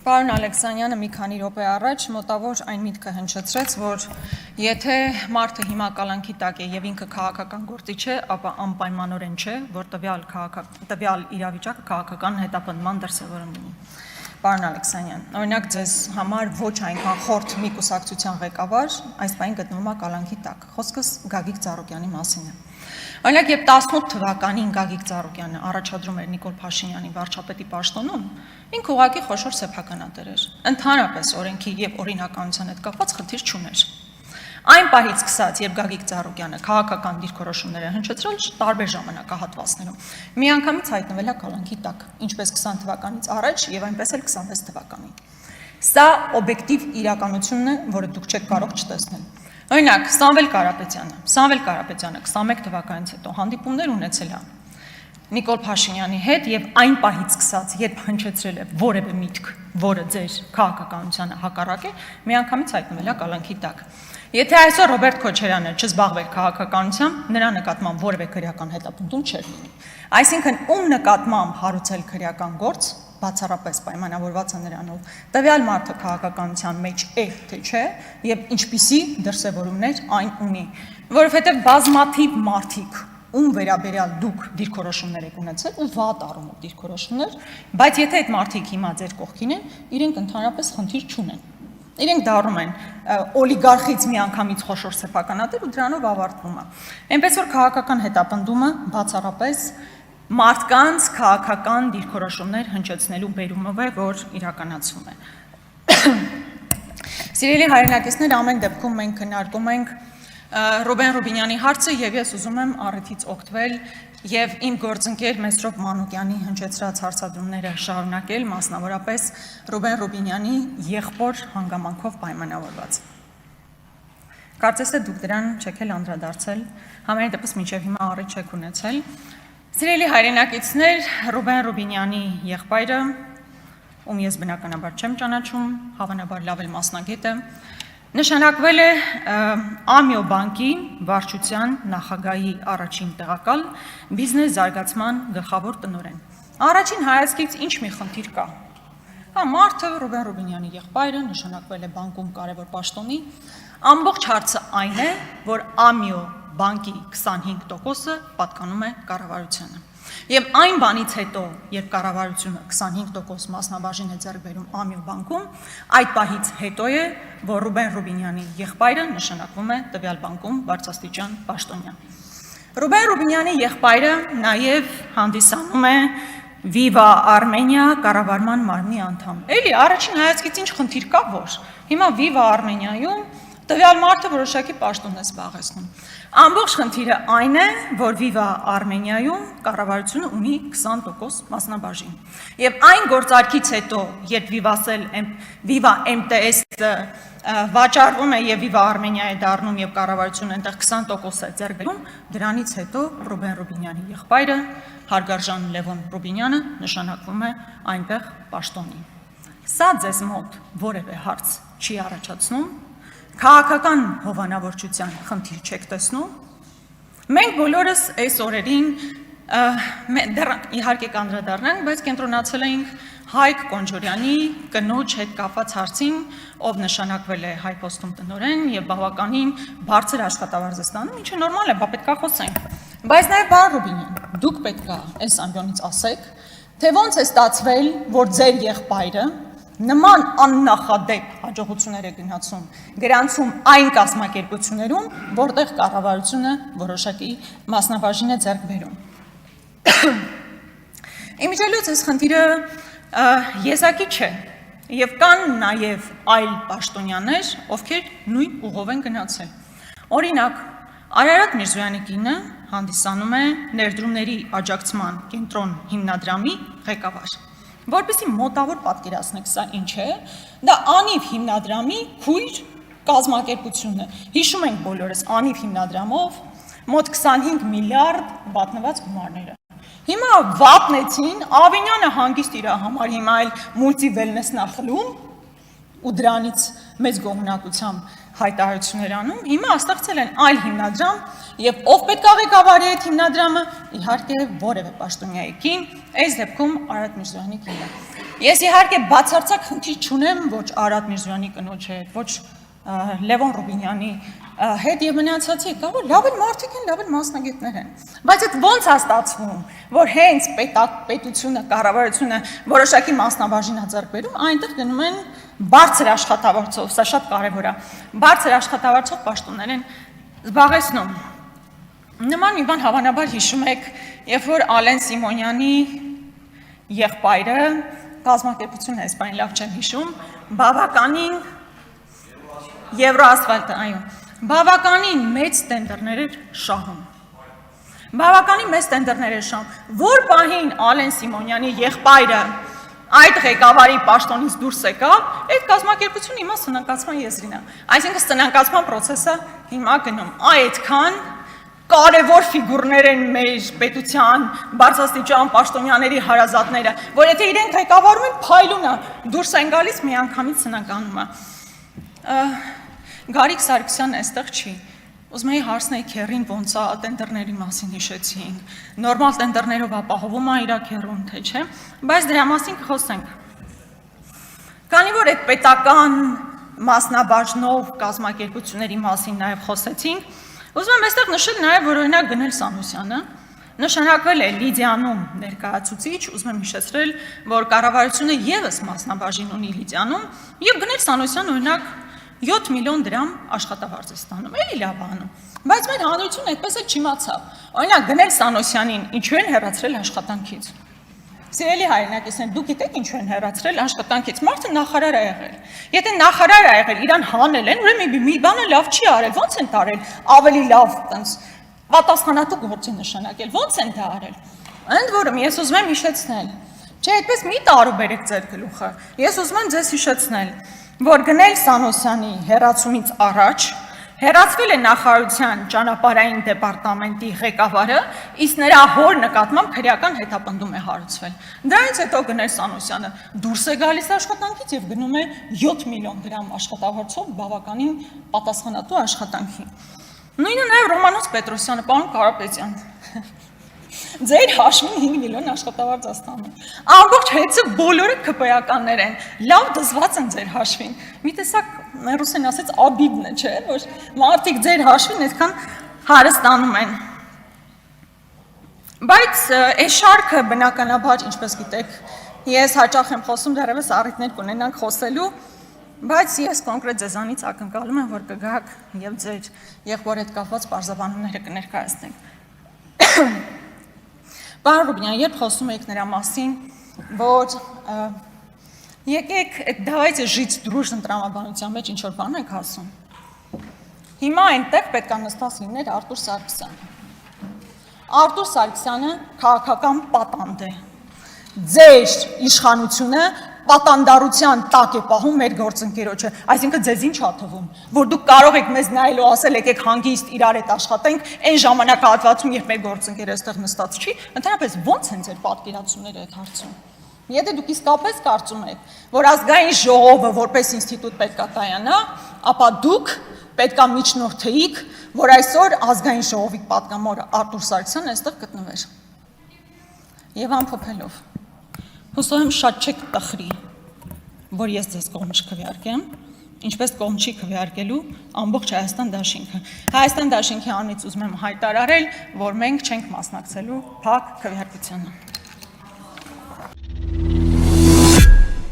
Պարոն Ալեքսանյանը մի քանի րոպե առաջ մոտավոր այն միտքը հնչեցրեց, որ եթե մարդը հիմա կալանքի տակ է եւ ինքը քաղաքական գործիչ է, ապա անպայմանորեն չէ, որ տվյալ իրավիճակը քաղաքական հետապնդման դրսևորում լինի։ Պարոն Ալեքսանյան, օրինակ ձեզ համար ոչ այնքան խորթ մի կուսակցության ղեկավար այս բանը գտնվում է կալանքի տակ։ Խոսքս Գագիկ Ծառուկյանի մասին է։ Օրինակ, երբ 18 թվականին Գագիկ Ծառուկյանը առաջադրում էր Նիկոլ Փաշինյանի վարչապետի պաշտոնում, ինքը ուղղակի խոշոր սեփականատեր էր։ Ընդհանրապես օրենքի եւ օրինականության հետ կապված խնդիր չուներ։ Այն պահից սկսած, երբ Գագիկ Ծառուկյանը քաղաքական դիրքորոշումներ է հնչեցրել տարբեր ժամանակահատվածներում, միանգամից հայտնվել է կալանքի տակ, ինչպես 20 թվականից առաջ եւ այնպես էլ 26 թվականին։ Սա օբյեկտիվ իրականությունն է, որը դուք չեք կարող չտեսնել։ Օրինակ, Սամվել Կարապետյանը 21 թվականից հետո հանդիպումներ ունեցել է Նիկոլ Փաշինյանի հետ եւ այն պահից սկսած, երբ հնչեցրել է որևէ միտք, որը ձեր քաղաքականությանը հակառակ է, միանգամից հայտնվել է կալանքի տակ։ Եթե այսօր Ռոբերտ Քոչարյանը չզբաղվեր քաղաքականությամբ, նրա նկատմամբ որևէ քրեական հետապնդում չէր լինի։ Այսինքն, ում նկատմամբ հարուցել քրեական գործ, բացառապես պայմանավորված է նրանով, տվյալ մարդը քաղաքականության մեջ է, թե չէ, եւ ինչպիսի դրսևորումներ այն ունի, որովհետեւ բազմաթիվ մարդիկ, ում վերաբերյալ դուք դիրքորոշումներ եք ունեցել ու վատ առումով դիրքորոշումներ, բայց եթե այդ մարդիկ հիմա ձեր կողքին են, իրենք ընդհանրապես խնդիր չունեն։ Իրենք դառնում են օլիգարխից միանգամից խոշոր սեփականատեր ու դրանով ավարտվում է։ Այնպես որ քաղաքական հետապնդումը բացառապես մարդկանց քաղաքական դիրքորոշումներ հնչեցնելու բերումով է, որ իրականացվում է։ Սիրելի հայրենակիցներ, ամեն դեպքում մենք քննարկում ենք Ռուբեն Ռուբինյանի հարցը եւ ես ուզում եմ առիթից օգտվել եւ իմ գործընկեր Մեսրոպ Մանուկյանի հնչեցրած հարցադրումները շարունակել, մասնավորապես Ռուբեն Ռուբինյանի եղբոր հանգամանքով պայմանավորված։ Կարծես թե դուք դրան չեք էլ անդրադարձել, համենայն դեպս մինչև հիմա առիթ չեք ունեցել։ Սիրելի հայրենակիցներ, Ռուբեն Ռուբինյանի եղբայրը, ում ես բնականաբար չեմ ճանաչում, հավանաբար լավ էլ մասնագետ է, նշանակվել է Ամիո բանկի վարչության նախագահի առաջին տեղակալ բիզնես զարգացման գլխավոր տնօրեն։ Առաջին հայացքից ինչ մի խնդիր կա։ Մարդը Ռուբեն Ռուբինյանի եղբայրը նշանակվել է բանկում կարևոր պաշտոնի, ամբողջ հարցը այն է, որ Ամիո բանկի 25%-ը պատկանում է կառավարությանը։ Եվ այն բանից հետո, երբ կառավարությունը 25% մասնաբաժին է ձեռք բերում Ամիո բանկում, այդ պահից հետո է, որ Ռուբեն Ռուբինյանի եղբայրը նշանակվում է տվյալ բանկում բարձրաստիճան պաշտոնյա։ Ռուբեն Ռուբինյանի եղբայրը նաև հանդիսանում է Viva Armenia կառավարման մարմնի անդամ։ Էլի առաջին հայացքից ինչ խնդիր կա, որ հիմա Viva Armenia-ում տվյալ մարդը որոշակի պաշտոն է զբաղեցնում։ Ամբողջ խնդիրը այն է, որ Viva Armenia-ում կառավարությունը ունի 20% մասնաբաժին։ Եվ այն գործարքից հետո, երբ Viva MTS-ը վաճառվում է եւ Viva Armenia է դառնում եւ կառավարությունը այնտեղ 20% է ձեռք բերում, դրանից հետո Ռուբեն Ռուբինյանի եղբայրը, հարգարժան Լևոն Ռուբինյանը նշանակվում է այնտեղ պաշտոնի։ Սա ձեզ մոտ որևէ հարց չի առաջացնում, քաղաքական հովանավորչության խնդիր չեք տեսնում։ Մենք բոլորս այս օրերին իհարկե կանդրադառնանք, բայց կենտրոնացել ենք Հայկ Կոնջորյանի կնոջ հետ կապված հարցին, ով նշանակվել է Հայփոստում տնօրեն եւ բավականին բարձր աշխատավարձ է ստանում, ինչը նորմալ է, բա պետք է խոսենք։ Բայց նաեւ պարոն Ռուբինյան, դուք պետք է այս ամբիոնից ասեք, թե ոնց է ստացվել, որ ձեր եղբայրը նման աննախադեպ հաջողություններ է գրանցում այն կազմակերպություններում, որտեղ կառավարությունը որոշակի մասնաբաժին է ձեռք բերում։ Իմիջիայլոց այս խնդիրը եզակի չէ, եւ կան նաեւ այլ պաշտոնյաներ, ովքեր նույն ուղով են գնացել։ Օրինակ, Արարատ Միրզոյանի կինը հանդիսանում է ներդրումների աջակցման կենտրոն հիմնադրամի ղեկավար։ Որպեսզի մոտավոր պատկերացնեք սա ինչ է, դա Անիվ հիմնադրամի քույր կազմակերպությունն է։ Հիշում ենք բոլորս Անիվ հիմնադրամով մոտ 25 միլիարդ վատնված գումարները։ Հիմա վատնեցին, Ավինյանը հանգիստ իր համար հիմա էլ մուլտի վելնեսն է խլում ու դրանից մեծ գոհունակությամբ հայտարարություններ անում, հիմա ստեղծել են այլ հիմնադրամ, եւ ով պետք է ղեկավարի այդ հիմնադրամը, իհարկե որևէ պաշտոնյայի կին, այս դեպքում Արարատ Միրզոյանի կինը։ Ես իհարկե բացարձակ խնդիր չունեմ ոչ Արարատ Միրզոյանի կնոջ հետ, ոչ Լևոն Ռուբինյանի հետ եւ մնացածի, կարող լավ են մարդիկ են, լավ են մասնագետներ են, բայց այդ ո՞նց է ստացվում, որ հենց պետությունը, կառավարությունը որոշակի մասնաբաժին է ձեռք բերում, այնտեղ գնում են բարձր աշխատավարձով, սա շատ կարևոր է, բարձր աշխատավարձով պաշտոններ են զբաղեցնում։ Նման մի բան հավանաբար հիշում եք, երբ որ Ալեն Սիմոնյանի եղբայրը կազմակերպությունը, այս բանը լավ չեմ հիշում, բավականին Եվրոասֆալտը, այո, բավականին մեծ տենդերներ էր շահում։ Բավականին մեծ տենդերներ էր շահում, որ պահին Ալեն Սիմոնյանի եղբայրը այդ ղեկավարի պաշտոնից դուրս եկավ, այդ կազմակերպությունը հիմա սնանկացման եզրին է։ Այսինքն սնանկացման process-ը հիմա գնում։ Այդքան կարևոր ֆիգուրներ են մեր պետության բարձրաստիճան պաշտոնյաների հարազատները, որ եթե իրենք ղեկավարում են, փայլուն է, դուրս են գալիս միանգամից սնանկանում է։ Գարիկ Սարգսյանն այստեղ չի։ Ուզում էի հարցնել քերին ոնց է տենդերների մասին հիշեցինք, նորմալ տենդերներով ապահովում է իր քերուն, թե չէ, բայց դրա մասին կխոսենք։ Քանի որ այդ պետական մասնաբաժնով կազմակերպությունների մասին նաև խոսեցինք, ուզում եմ այստեղ նշել նաև, որ օրինակ Գնել Սանոսյանը նշանակվել է Լիդիանում ներկայացուցիչ, ուզում եմ հիշեցրել, որ կառավարությունը եւս մասնաբաժին ունի Լիդիանում, եւ Գնել Սանոսյանը օրինակ 7 միլիոն դրամ աշխատավարձ է ստանում, էլի լավ անում, բայց մեր հանրությունը այդպես էլ չիմացավ։ Օրինակ Գնել Սանոսյանին ինչու են հեռացրել աշխատանքից։ Սիրելի հայրենակիցներ, դուք գիտեք ինչու են հեռացրել աշխատանքից, մարդը նախարար է եղել։ Եթե նախարար է եղել, իրան հանել են, ուրեմն մի բանը լավ չի արել, ո՞նց են տարել ավելի լավ տենց պատասխանատու գործի նշանակել, ո՞նց են դա արել։ Ընդ որում ես ուզում եմ հիշեցնել, չէ, այդպես մի տարուբերեք ձեր գլուխը։ Ես ուզում եմ ձեզ հիշեցնել, որ Գնել Սանոսյանի հեռացումից առաջ հեռացվել է նախարարության ճանապարհային դեպարտամենտի ղեկավարը, իսկ նրա հոր նկատմամբ քրեական հետապնդում է հարուցվել։ Դրանից հետո Գնել Սանոսյանը դուրս է գալիս աշխատանքից եւ գնում է 7 միլիոն դրամ աշխատավարձով բավականին պատասխանատու աշխատանքի։ Նույնը նաև Ռոմանոս Պետրոսյանը, պարոն Կարապետյան, ձեր հաշվին 5 միլիոն աշխատավարձ է ստանում։ Ամբողջ հեծը բոլորը ԿՊ-ականներ են, լավ դզված են ձեր հաշվին։ Մի տեսակ ռուսեն ասեց աբիդն է, չէ, որ մարդիկ ձեր հաշվին այդքան հարստանում են։ Բայց այս շարքը բնականաբար, ինչպես գիտեք, ես հաճախ եմ խոսում, դեռևս առիթներ կունենանք խոսելու, բայց ես կոնկրետ ձեզանից ակնկալում եմ, որ կգաք եւ ձեր եղբոր հետ կապված պարզաբանումները կներկայացնենք։ Պարոն Ռուբինյան, երբ խոսում եք նրա մասին, որ եկեք давайте жить дружно տրամաբանության մեջ ինչ-որ բան եք ասում։ Հիմա այնտեղ պետք է նստած լիներ Արտուր Սարգսյանը։ Արտուր Սարգսյանը քաղաքական պատանդ է։ Ձեր իշխանությունը պատանդարության տակ է պահում մեր գործընկերոջը, այսինքն ձեզ ինչ ա թվում, որ դուք կարող եք մեզ նայելու ասել եկեք հանգիստ իրար հետ աշխատենք, այն ժամանակահատվածում, երբ մեր գործընկերը այստեղ նստած չի, ընդհանրապես ո՞նց են ձեր պատկերացումները այդ հարցում։ Եթե դուք իսկապես կարծում եք, որ ազգային ժողովը որպես ինստիտուտ պետք է կայանա, ապա դուք պետք է միջնորդեիք, որ այսօր ազգային ժողովի պատգամավորը Արտուր Սարգսյանն այստեղ գտնվեր։ Եվ ամփոփելով, հուսով եմ շատ չեք տխրի, որ ես ձեզ կողմ չքվեարկեմ, ինչպես կողմ չի քվեարկելու ամբողջ Հայաստան դաշինքը։ Հայաստան դաշինքի անունից ուզում եմ հայտարարել, որ մենք չենք մասնակցելու փակ քվեարկությանը։